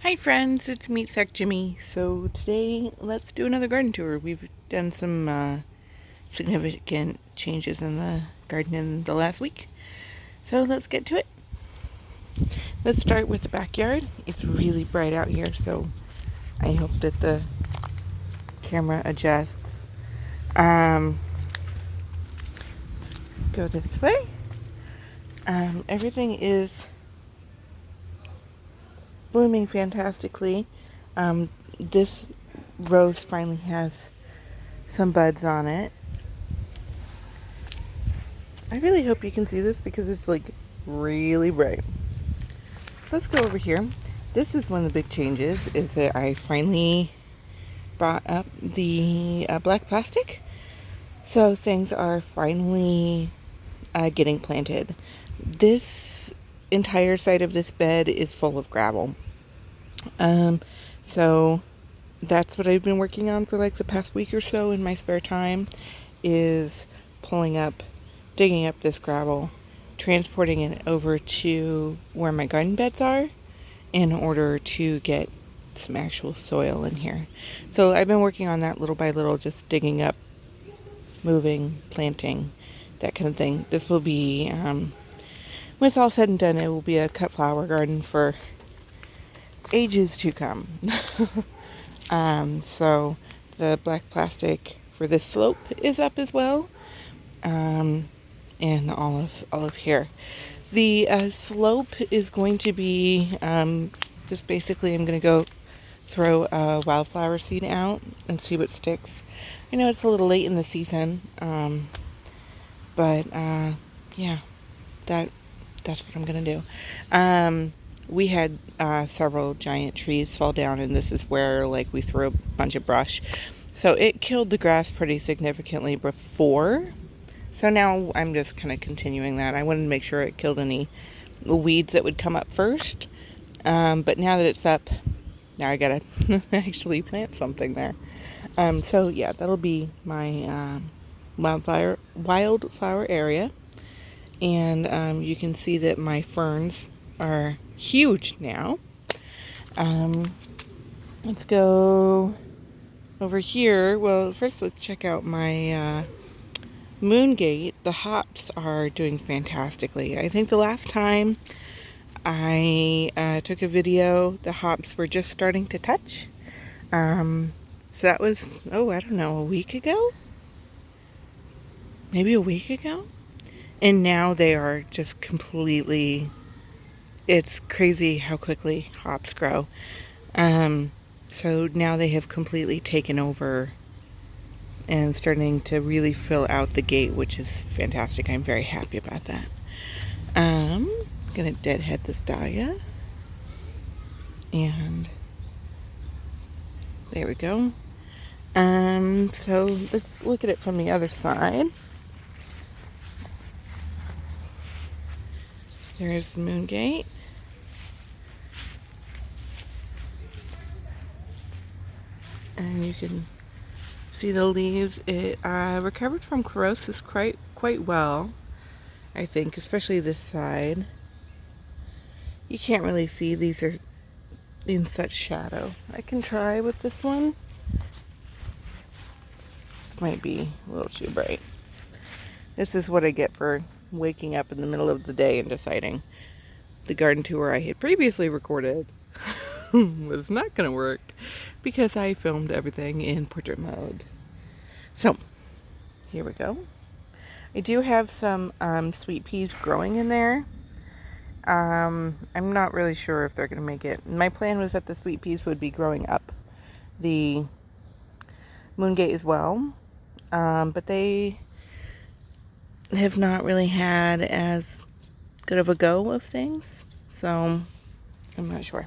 Hi friends, it's Meat Sack Jimmy. So today let's do another garden tour. We've done some significant changes in the garden in the last week. So let's get to it. Let's start with the backyard. It's really bright out here, so I hope that the camera adjusts. Let's go this way. Everything is blooming fantastically. This rose finally has some buds on it. I really hope you can see this because it's like really bright. So let's go over here. This is one of the big changes, is that I finally brought up the black plastic. So things are finally getting planted. This entire side of this bed is full of gravel. So that's what I've been working on for like the past week or so in my spare time, is digging up this gravel, transporting it over to where my garden beds are in order to get some actual soil in here. So I've been working on that little by little, just digging up, moving, planting, that kind of thing. This will be, when it's all said and done, it will be a cut flower garden for ages to come. So the black plastic for this slope is up as well. And all of here. The slope is going to be just basically I'm going to go throw a wildflower seed out and see what sticks. I know it's a little late in the season, but yeah, that's what I'm going to do. We had several giant trees fall down, and this is where like we threw a bunch of brush. So it killed the grass pretty significantly before. So now I'm just kind of continuing that. I wanted to make sure it killed any weeds that would come up first. But now that it's up, now I gotta actually plant something there. So yeah, that'll be my wildflower area. And you can see that my ferns are huge now. Let's go over here. Well, first let's check out my Moongate. The hops are doing fantastically. I think the last time I took a video, the hops were just starting to touch. So that was, I don't know, a week ago? Maybe a week ago? And now they are just completely, it's crazy how quickly hops grow. So now they have completely taken over and starting to really fill out the gate, which is fantastic. I'm very happy about that. Gonna deadhead this dahlia, and there we go. So let's look at it from the other side. There's the Moongate. And you can see the leaves. It recovered from chlorosis quite well, I think, especially this side. You can't really see, these are in such shadow. I can try with this one. This might be a little too bright. This is what I get for waking up in the middle of the day and deciding the garden tour I had previously recorded was not going to work because I filmed everything in portrait mode. So, here we go. I do have some sweet peas growing in there. I'm not really sure if they're going to make it. My plan was that the sweet peas would be growing up the Moongate as well. But they have not really had as good of a go of things. So, I'm not sure.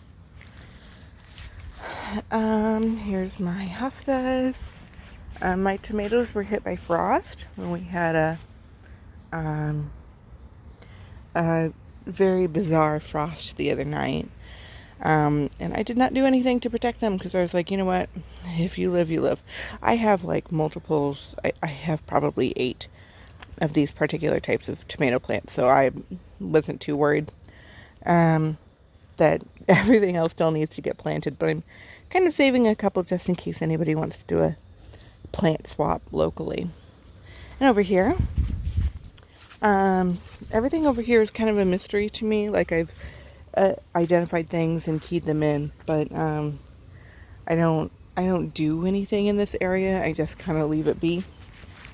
Here's my hostas. My tomatoes were hit by frost when we had a very bizarre frost the other night. And I did not do anything to protect them because I was like, you know what? If you live, you live. I have like multiples. I have probably 8 of these particular types of tomato plants, so I wasn't too worried. that everything else still needs to get planted, but I'm kind of saving a couple just in case anybody wants to do a plant swap locally. And over here, everything over here is kind of a mystery to me. Like, I've identified things and keyed them in, but I don't do anything in this area. I just kind of leave it be.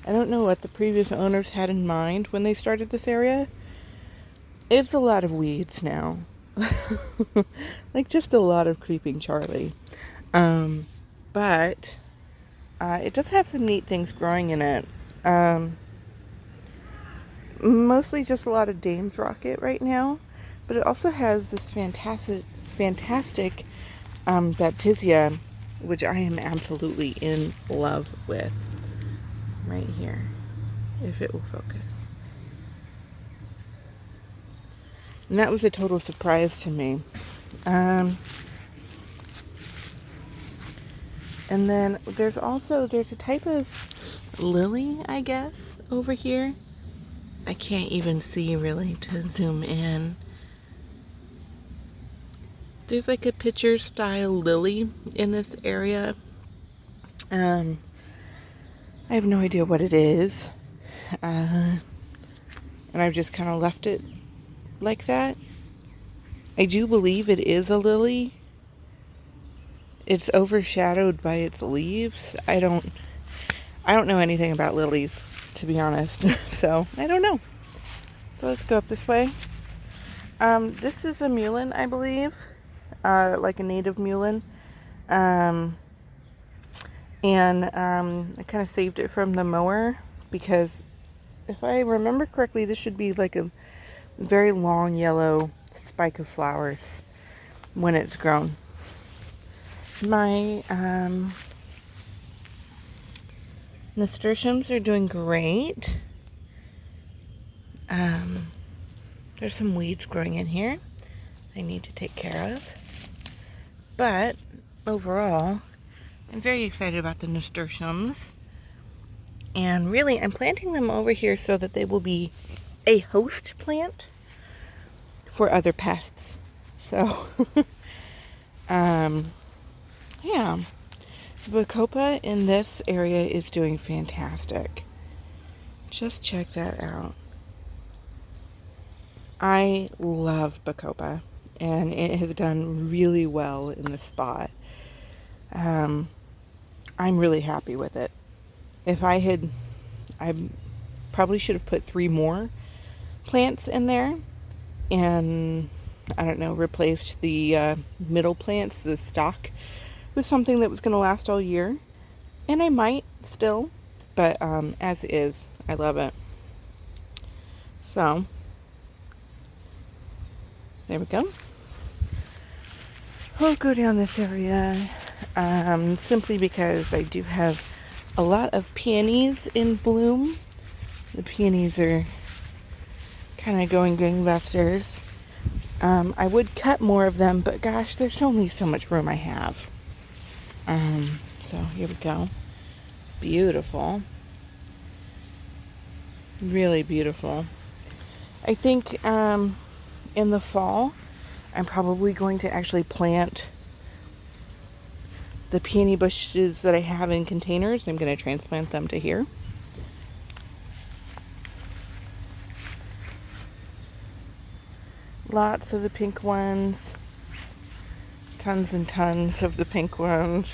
I don't know what the previous owners had in mind when they started this area. It's a lot of weeds now. Like, just a lot of creeping Charlie. But it does have some neat things growing in it. Mostly just a lot of Dame's Rocket right now, but it also has this fantastic Baptisia, which I am absolutely in love with. Right here, if it will focus. And that was a total surprise to me. And then there's a type of lily, I guess, over here. I can't even see really to zoom in. There's like a picture style lily in this area. I have no idea what it is. And I've just kind of left it like that. I do believe it is a lily. It's overshadowed by its leaves. I don't know anything about lilies, to be honest. So I don't know. So let's go up this way. This is a mullein, I believe. Like a native mullein. And I kind of saved it from the mower because if I remember correctly, this should be like a very long yellow spike of flowers when it's grown. My nasturtiums are doing great. There's some weeds growing in here I need to take care of. But overall, I'm very excited about the nasturtiums. And really, I'm planting them over here so that they will be a host plant for other pests. So, yeah. The Bacopa in this area is doing fantastic. Just check that out. I love Bacopa, and it has done really well in this spot. I'm really happy with it. I probably should have put 3 more plants in there, and I don't know, replaced the middle plants, the stock, with something that was going to last all year. And I might still, but as is, I love it. So, there we go. I'll go down this area simply because I do have a lot of peonies in bloom. The peonies are kind of going gangbusters. I would cut more of them, but gosh, there's only so much room I have. So here we go. Beautiful. Really beautiful. I think in the fall, I'm probably going to actually plant the peony bushes that I have in containers. I'm going to transplant them to here. Lots of the pink ones. Tons and tons of the pink ones.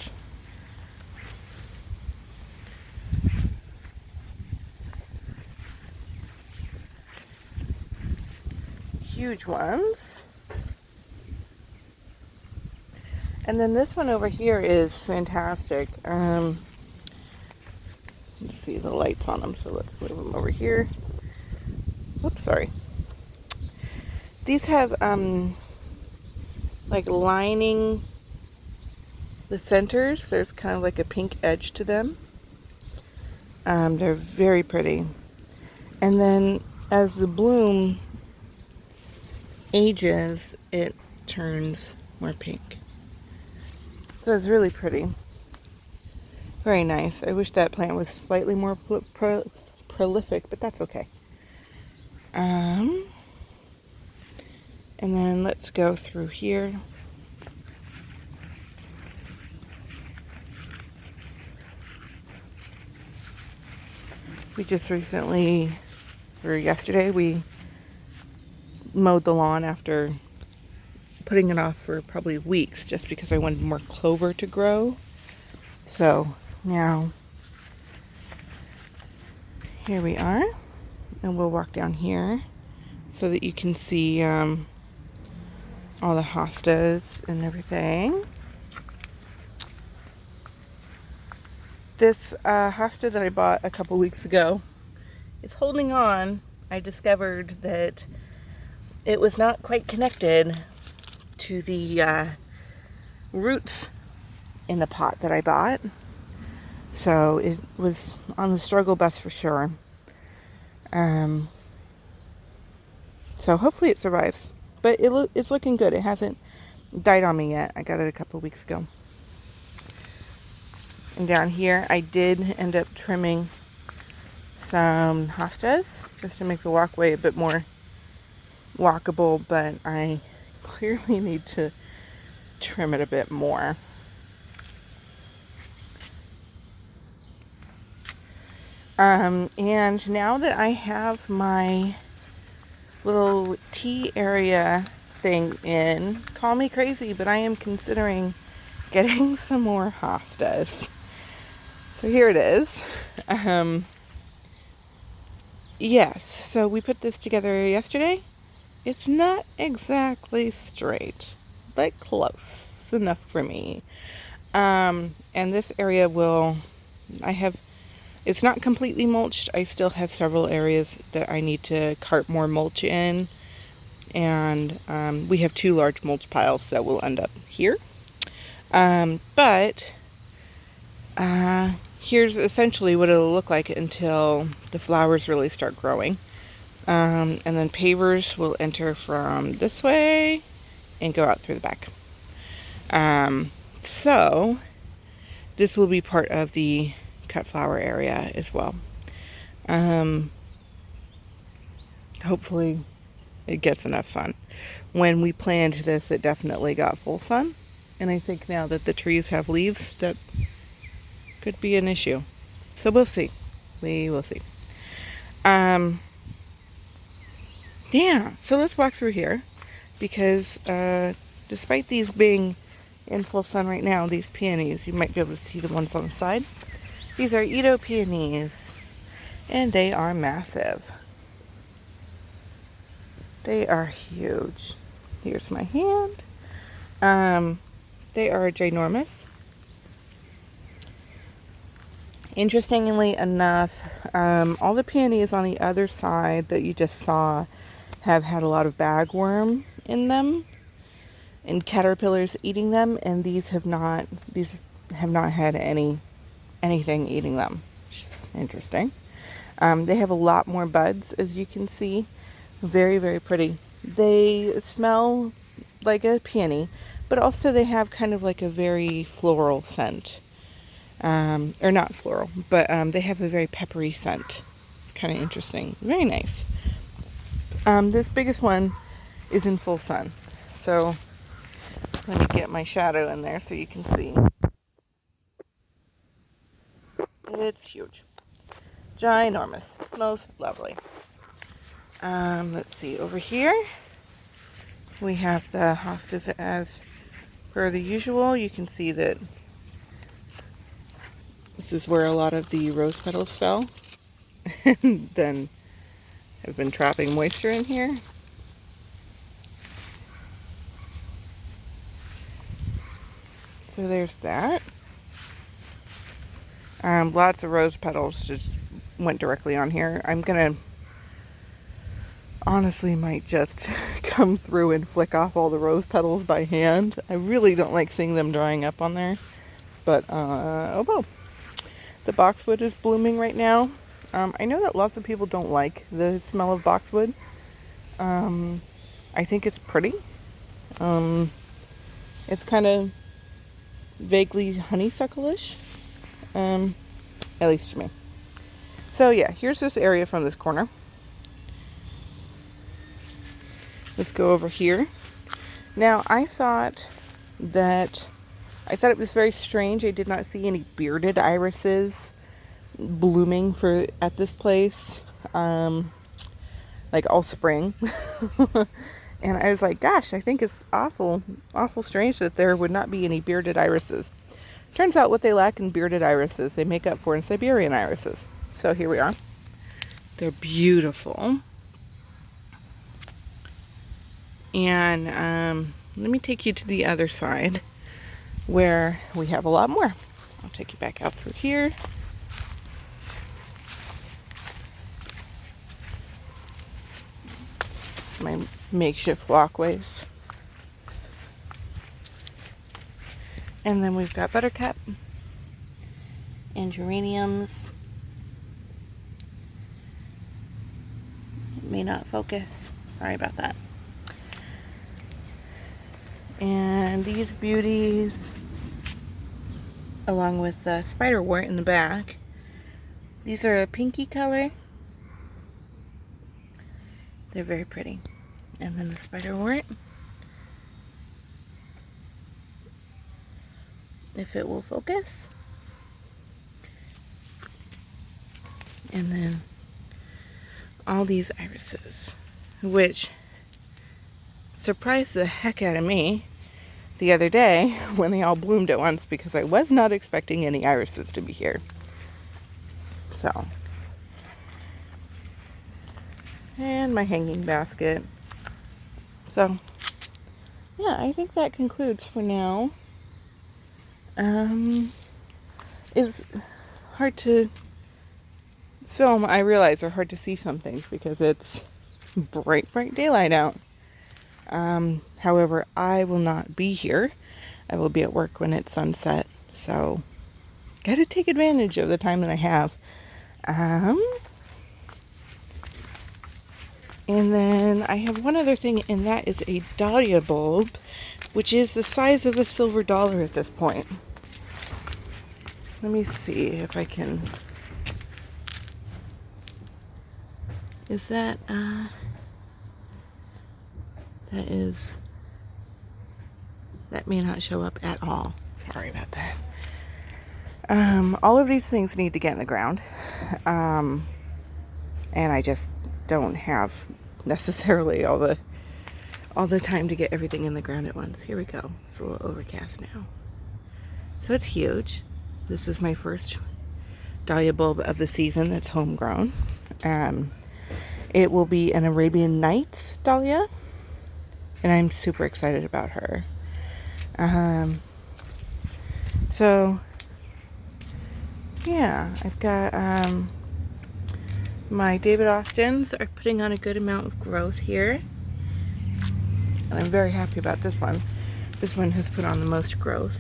Huge ones. And then this one over here is fantastic. Let's see the lights on them, so let's move them over here. Oops, sorry. These have like lining the centers. There's kind of like a pink edge to them. They're very pretty. And then as the bloom ages, it turns more pink. So it's really pretty. Very nice. I wish that plant was slightly more prolific, but that's okay. And then let's go through here. We just recently, or yesterday, we mowed the lawn after putting it off for probably weeks just because I wanted more clover to grow. So now here we are, and we'll walk down here so that you can see all the hostas and everything. This hosta that I bought a couple weeks ago is holding on. I discovered that it was not quite connected to the roots in the pot that I bought. So it was on the struggle bus for sure. So hopefully it survives. But it's looking good. It hasn't died on me yet. I got it a couple weeks ago. And down here, I did end up trimming some hostas just to make the walkway a bit more walkable, but I clearly need to trim it a bit more. And now that I have my little tea area thing in, call me crazy, but I am considering getting some more hostas. So here it is. Yes, so we put this together yesterday. It's not exactly straight, but close enough for me. And this area it's not completely mulched. I still have several areas that I need to cart more mulch in. And we have 2 large mulch piles that will end up here. But here's essentially what it'll look like until the flowers really start growing. And then pavers will enter from this way and go out through the back. So this will be part of the cut flower area as well. Hopefully it gets enough sun. When we planned this, it definitely got full sun. And I think now that the trees have leaves, that could be an issue. So we'll see. We will see. Yeah, so let's walk through here because despite these being in full sun right now, these peonies, you might be able to see the ones on the side. These are Edo peonies, and they are massive. They are huge. Here's my hand. They are ginormous. Interestingly enough, all the peonies on the other side that you just saw have had a lot of bagworm in them and caterpillars eating them, and these have not had anything eating them. Interesting. They have a lot more buds, as you can see. Very, very pretty. They smell like a peony, but also they have kind of like a very floral scent. Or not floral, but they have a very peppery scent. It's kind of interesting. Very nice. This biggest one is in full sun. So let me get my shadow in there so you can see. It's huge. Ginormous. Smells lovely. Let's see. Over here, we have the hostas as per the usual. You can see that this is where a lot of the rose petals fell and then have been trapping moisture in here. So there's that. Lots of rose petals just went directly on here. I'm gonna honestly might just come through and flick off all the rose petals by hand. I really don't like seeing them drying up on there. But, oh well. The boxwood is blooming right now. I know that lots of people don't like the smell of boxwood. I think it's pretty. It's kind of vaguely honeysuckle-ish. At least to me. So yeah, here's this area from this corner. Let's go over here. Now, I thought it was very strange. I did not see any bearded irises blooming at this place, like all spring. And I was like, gosh, I think it's awful strange that there would not be any bearded irises. Turns out what they lack in bearded irises, they make up for in Siberian irises. So here we are. They're beautiful. And let me take you to the other side where we have a lot more. I'll take you back out through here. My makeshift walkways. And then we've got buttercup and geraniums. It may not focus. Sorry about that. And these beauties, along with the spiderwort in the back. These are a pinky color. They're very pretty. And then the spiderwort, if it will focus. And then all these irises, which surprised the heck out of me the other day when they all bloomed at once, because I was not expecting any irises to be here. So, and my hanging basket. So, yeah, I think that concludes for now. It's hard to film. I realize they're hard to see some things because it's bright daylight out. However, I will not be here. I will be at work when it's sunset. So, gotta take advantage of the time that I have. And then I have one other thing, and that is a dahlia bulb, which is the size of a silver dollar at this point. Let me see if I can... Is that, that may not show up at all. Sorry about that. All of these things need to get in the ground. And I just don't have necessarily all the time to get everything in the ground at once. Here we go. It's a little overcast now. So it's huge. This is my first dahlia bulb of the season that's homegrown. It will be an Arabian Nights dahlia, and I'm super excited about her. So yeah, I've got my David Austins are putting on a good amount of growth here, and I'm very happy about this one. This one has put on the most growth.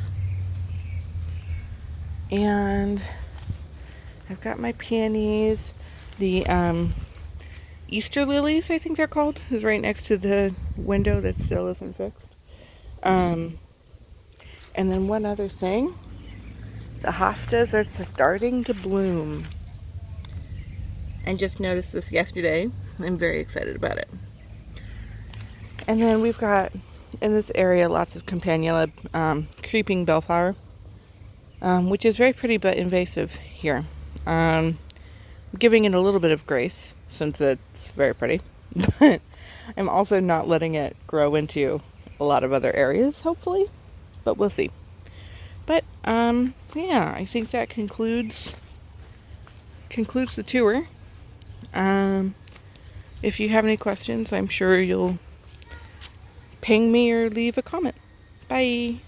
And I've got my peonies, the Easter lilies, I think they're called, is right next to the window that still isn't fixed. And then one other thing, the hostas are starting to bloom. I just noticed this yesterday. I'm very excited about it. And then we've got, in this area, lots of campanula, creeping bellflower, which is very pretty but invasive here. I'm giving it a little bit of grace since it's very pretty. But I'm also not letting it grow into a lot of other areas, hopefully. But we'll see. But, yeah, I think that concludes the tour. If you have any questions, I'm sure you'll ping me or leave a comment. Bye.